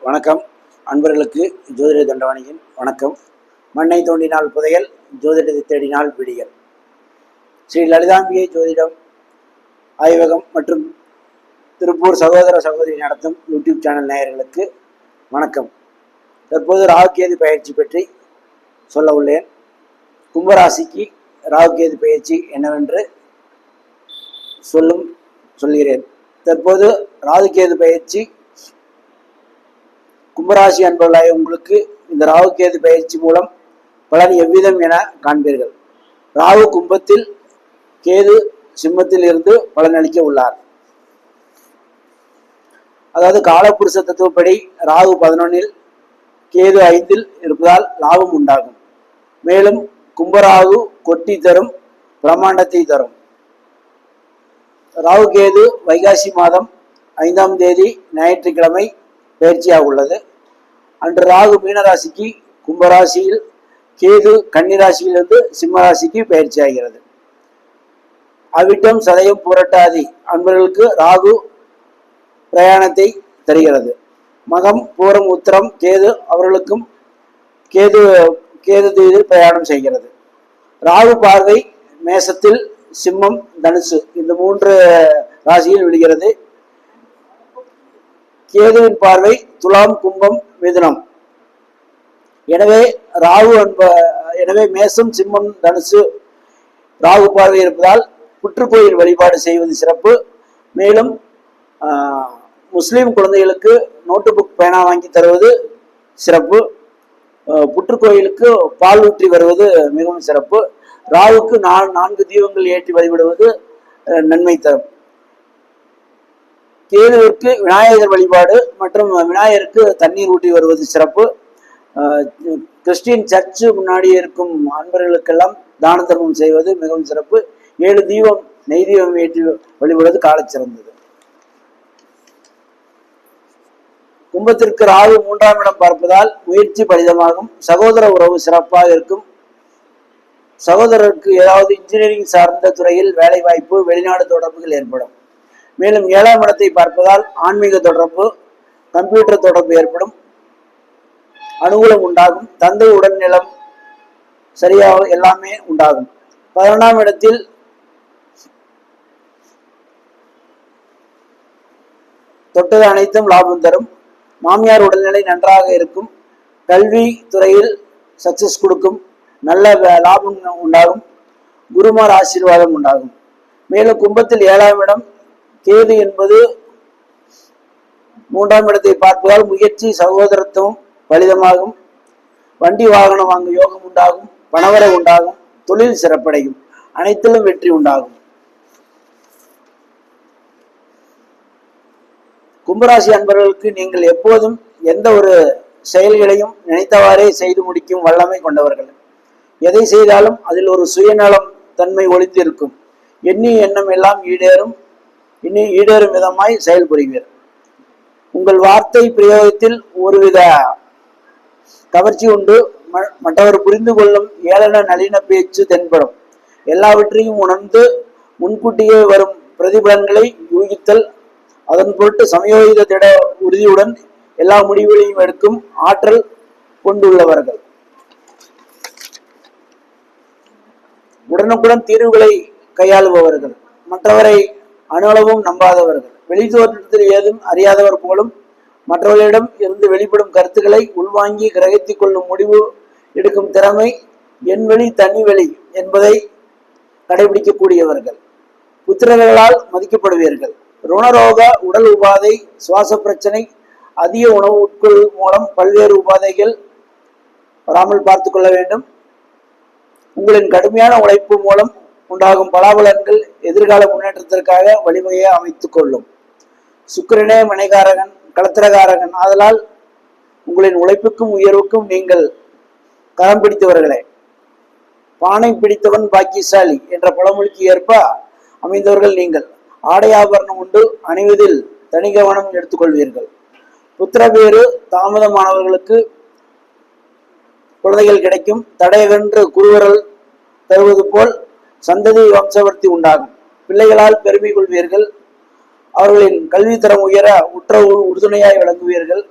வணக்கம். அன்பர்களுக்கு ஜோதிட தண்டவாணியின் வணக்கம். மண்ணை தோண்டினால் புதையல், ஜோதிடத்தை தேடினால் விடியல். ஸ்ரீ லலிதாம்பிகை ஜோதிடம் ஆய்வகம் மற்றும் திருப்பூர் சகோதர சகோதரி நடத்தும் யூடியூப் சேனல் நேயர்களுக்கு வணக்கம். தற்போது ராகுகேது பயிற்சி பற்றி சொல்ல உள்ளேன். கும்பராசிக்கு ராகுகேது பயிற்சி என்னவென்று சொல்கிறேன். தற்போது ராகுகேது பயிற்சி கும்பராசி அன்பர்களாக உங்களுக்கு இந்த ராகுகேது பயிற்சி மூலம் பலன் எவ்விதம் என காண்பீர்கள். ராகு கும்பத்தில், கேது சிம்மத்தில் இருந்து பலனளிக்க உள்ளார். அதாவது காலப்புருஷ தத்துவப்படி ராகு 11, கேது 5 இருப்பதால் லாபம் உண்டாகும். மேலும் கும்பராகு கொட்டி தரும், பிரம்மாண்டத்தை தரும். ராகு கேது வைகாசி மாதம் 5ஆம் தேதி ஞாயிற்றுக்கிழமை பயிற்சியாக உள்ளது. அன்று ராகு மீனராசிக்கு, கும்பராசியில், கேது கன்னிராசியிலிருந்து சிம்மராசிக்கு பயிற்சி ஆகிறது. அவிட்டம், சதயம், புரட்டாதி அன்பர்களுக்கு ராகு பிரயாணத்தை தருகிறது. மகம், பூரம், உத்திரம், கேது அவர்களுக்கும் கேது தீதில் பிரயாணம் செய்கிறது. ராகு பார்வை மேசத்தில், சிம்மம், தனுசு இந்த 3 ராசியில் விழுகிறது. கேதுவின் பார்வை துலாம், கும்பம், மிதுனம். எனவே மேசம், சிம்மம், தனுசு ராகு பார்வை இருப்பதால் புற்றுக்கோயில் வழிபாடு செய்வது சிறப்பு. மேலும் முஸ்லீம் குழந்தைகளுக்கு நோட்டு புக் பேனா வாங்கி தருவது சிறப்பு. புற்றுக்கோயிலுக்கு பால் ஊற்றி வருவது மிகவும் சிறப்பு. ராகுக்கு 4 தீபங்கள் ஏற்றி வழிபடுவது நன்மை தரும். கேதுவிற்கு விநாயகர் வழிபாடு மற்றும் விநாயகருக்கு தண்ணீர் ஊட்டி வருவது சிறப்பு. கிறிஸ்டின் சர்ச்சு முன்னாடி இருக்கும் அன்பர்களுக்கெல்லாம் தான தர்மம் செய்வது மிகவும் சிறப்பு. 7 தீபம், நெய் தீபம் ஏற்றி வழிபடுவது கால சிறந்தது. கும்பத்திற்கு ராகு 3ஆம் இடம் பார்ப்பதால் முயற்சி பலிதமாகும். சகோதர உறவு சிறப்பாக இருக்கும். சகோதரருக்கு ஏதாவது இன்ஜினியரிங் சார்ந்த துறையில் வேலை வாய்ப்பு, வெளிநாடு தொடர்புகள் ஏற்படும். மேலும் 7ஆம் இடத்தை பார்ப்பதால் ஆன்மீக தொடர்பு, கம்ப்யூட்டர் தொடர்பு ஏற்படும், அனுகூலம் உண்டாகும். தந்தை உடல்நலம் சரியாக எல்லாமே உண்டாகும். 11ஆம் இடத்தில் தொட்டது அனைத்தும் லாபம் தரும். மாமியார் உடல்நிலை நன்றாக இருக்கும். கல்வி துறையில் சக்சஸ் கொடுக்கும். நல்ல லாபம் உண்டாகும். குருமார் ஆசீர்வாதம் உண்டாகும். மேலும் கும்பத்தில் 7ஆம் இடம் கேது என்பது 3ஆம் இடத்தை பார்ப்பதால் முயற்சி, சகோதரத்துவம் பலிதமாகும். வண்டி வாகனம் வாங்க யோகம் உண்டாகும். பணவரை உண்டாகும். தொழில் சிறப்படையும். அனைத்திலும் வெற்றி உண்டாகும். கும்பராசி அன்பர்களுக்கு நீங்கள் எப்போதும் எந்த ஒரு செயல்களையும் நினைத்தவாறே செய்து முடிக்கும் வல்லமை கொண்டவர்கள். எதை செய்தாலும் அதில் ஒரு சுயநலம் தன்மை ஒளிந்திருக்கும். எண்ணிய எண்ணம் எல்லாம் ஈடேறும் விதமாய் செயல்புரிவீர். உங்கள் வார்த்தை பிரயோகத்தில் ஒருவித கவர்ச்சி உண்டு. மற்றவர் புரிந்து கொள்ளும் ஏளன நளின பேச்சு தென்படும். எல்லாவற்றையும் உணர்ந்து முன்கூட்டியே வரும் பிரதிபலன்களை யூகித்தல், அதன் பொருட்டு சமயோகித திட உறுதியுடன் எல்லா முடிவுகளையும் எடுக்கும் ஆற்றல் கொண்டுள்ளவர்கள். உடனுக்குடன் தீர்வுகளை கையாளுபவர்கள். மற்றவரை அணுளவும் நம்பாதவர்கள். வெளி தோற்றத்தில் ஏதும் அறியாதவர் போலும் மற்றவர்களிடம் இருந்து வெளிப்படும் கருத்துக்களை உள்வாங்கி கிரகித்துக் கொள்ளும் முடிவு எடுக்கும் திறமை என் வெளி தனி வெளி என்பதை கடைபிடிக்கக்கூடியவர்கள். புத்திரர்களால் மதிக்கப்படுவீர்கள். ருணரோக, உடல் உபாதை, சுவாச பிரச்சனை, அதிக உணவு உட்கொள்ளும் மூலம் பல்வேறு உபாதைகள் வராமல் பார்த்து கொள்ள வேண்டும். உங்களின் கடுமையான உழைப்பு மூலம் உண்டாகும் பலாபலன்கள் எதிர்கால முன்னேற்றத்திற்காக வழிமுறையை அமைத்துக் கொள்ளும். சுக்கிரனே மனைகாரகன், களத்திரகாரகன். ஆதலால் உங்களின் உழைப்புக்கும் உயர்வுக்கும் நீங்கள் கரம் பிடித்தவர்களே. பானை பிடித்தவன் பாக்கியசாலி என்ற பழமொழிக்கு ஏற்ப அமைந்தவர்கள் நீங்கள். ஆடை ஆபரணம் உண்டு, அணிவதில் தனி கவனம் எடுத்துக்கொள்வீர்கள். புத்திரபேறு தாமதமானவர்களுக்கு குழந்தைகள் கிடைக்கும். தடையகன்று குருவரல் தருவது போல் சந்ததி வம்சவர்த்தி உண்டாகும். பிள்ளைகளால் பெருமை கொள்வீர்கள். அவர்களின் கல்வி தரம் உயர உற்ற உறுதுணையாய் விளங்குவீர்கள்.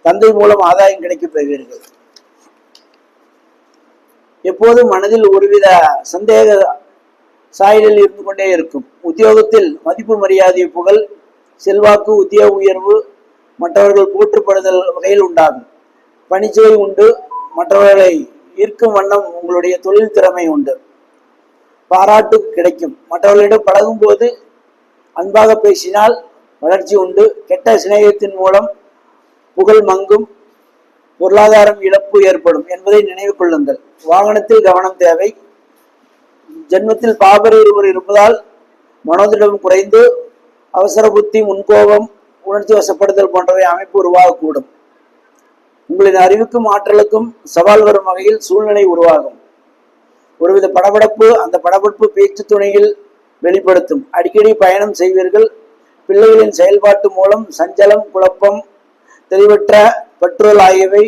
தந்தை மூலம் ஆதாயம் கிடைக்கப் பெறுவீர்கள். எப்போதும் மனதில் ஒருவித சந்தேக சாயலில் இருந்து கொண்டே இருக்கும். உத்தியோகத்தில் மதிப்பு, மரியாதை, புகழ், செல்வாக்கு, உத்தியோக உயர்வு, மற்றவர்கள் போற்றுப்படுதல் வகையில் உண்டாகும். பணிச்சுவை உண்டு. மற்றவர்களை ஈர்க்கும் வண்ணம் உங்களுடைய தொழில் திறமை உண்டு. பாராட்டு கிடைக்கும். மற்றவர்களிடம் பழகும் போது அன்பாக பேசினால் வளர்ச்சி உண்டு. கெட்ட சிநேகத்தின் மூலம் புகழ் மங்கும், பொருளாதாரம் இழப்பு ஏற்படும் என்பதை நினைவு கொள்ளுங்கள். வாகனத்தில் கவனம் தேவை. ஜென்மத்தில் பாபர் ஒருவர் இருப்பதால் மனோதிடம் குறைந்து அவசர புத்தி, முன்கோபம், உணர்ச்சி வசப்படுதல் போன்றவை அமைப்பு உருவாகக்கூடும். உங்களின் அறிவுக்கும் ஆற்றலுக்கும் சவால் வரும் வகையில் சூழ்நிலை உருவாகும். ஒருவித படபடப்பு, அந்த படபடப்பு பேச்சு துணையில் வெளிப்படுத்தும். அடிக்கடி பயணம் செய்வீர்கள். பிள்ளைகளின் செயல்பாட்டு மூலம் சஞ்சலம், குழப்பம், தெளிவற்ற பெட்ரோல் ஆகியவை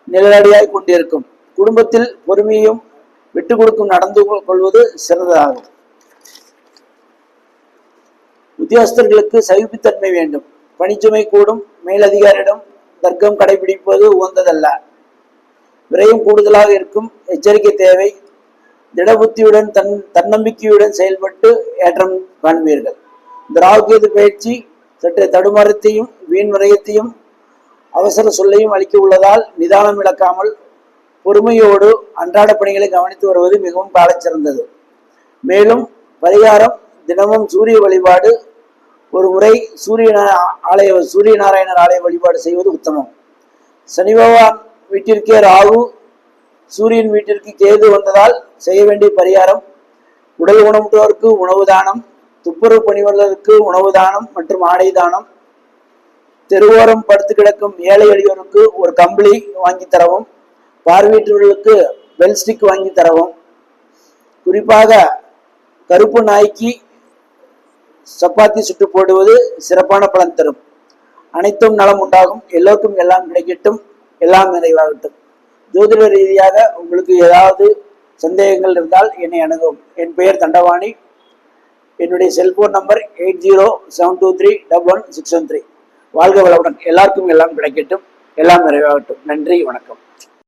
நிழலடியாய் கொண்டிருக்கும். குடும்பத்தில் பொறுமையும் விட்டு கொடுக்கும் நடந்து கொள்வது சிறந்ததாகும். உத்தியோகஸ்தர்களுக்கு சகிப்புத்தன்மை வேண்டும். பணிச்சுமை கூடும். மேலதிகாரியிடம் தர்க்கம் கடைபிடிப்பது உகந்ததல்ல. விரயம் கூடுதலாக இருக்கும். எச்சரிக்கை தேவை. திடபுத்தியுடன் தன்னம்பிக்கையுடன் செயல்பட்டு ஏற்றம் காண்பீர்கள். திராவியது பயிற்சி சற்று தடுமாற்றத்தையும் வீண் விரயத்தையும் அவசர சொல்லையும் அளிக்க உள்ளதால் நிதானம் இழக்காமல் பொறுமையோடு அன்றாட பணிகளை கவனித்து வருவது மிகவும் சாலச்சிறந்தது. மேலும் பரிகாரம், தினமும் சூரிய வழிபாடு, ஒரு முறை சூரிய நாராயணர் ஆலய வழிபாடு செய்வது உத்தமம். சனி பகவான் வீட்டிற்கே ராகு, சூரியன் வீட்டிற்கு கேது வந்ததால் செய்ய வேண்டிய பரிகாரம்: உடல் ஊனமுற்றோருக்கு உணவு தானம், துப்புரவு பணியாளருக்கு உணவு தானம் மற்றும் ஆடை தானம், தெருவோரம் படுத்து கிடக்கும் ஏழை எளியோருக்கு ஒரு கம்பளி வாங்கி தரவும், பார்வையற்றவர்களுக்கு பெல்ஸ்டிக் வாங்கி தரவும். குறிப்பாக கருப்பு நாய்க்கு சப்பாத்தி சுட்டு போடுவது சிறப்பான பலன் தரும். அனைத்தும் நலம் உண்டாகும். எல்லோருக்கும் எல்லாம் கிடைக்கட்டும். எல்லாம் நிறைவாகட்டும். ஜோதிட ரீதியாக உங்களுக்கு ஏதாவது சந்தேகங்கள் இருந்தால் என்னை அணுகவும். என் பெயர் தண்டவாணி. என்னுடைய செல்போன் நம்பர் 8072311613. வாழ்க வளமுடன். எல்லாருக்கும் எல்லாம் கிடைக்கட்டும். எல்லாம் நிறைவாகட்டும். நன்றி, வணக்கம்.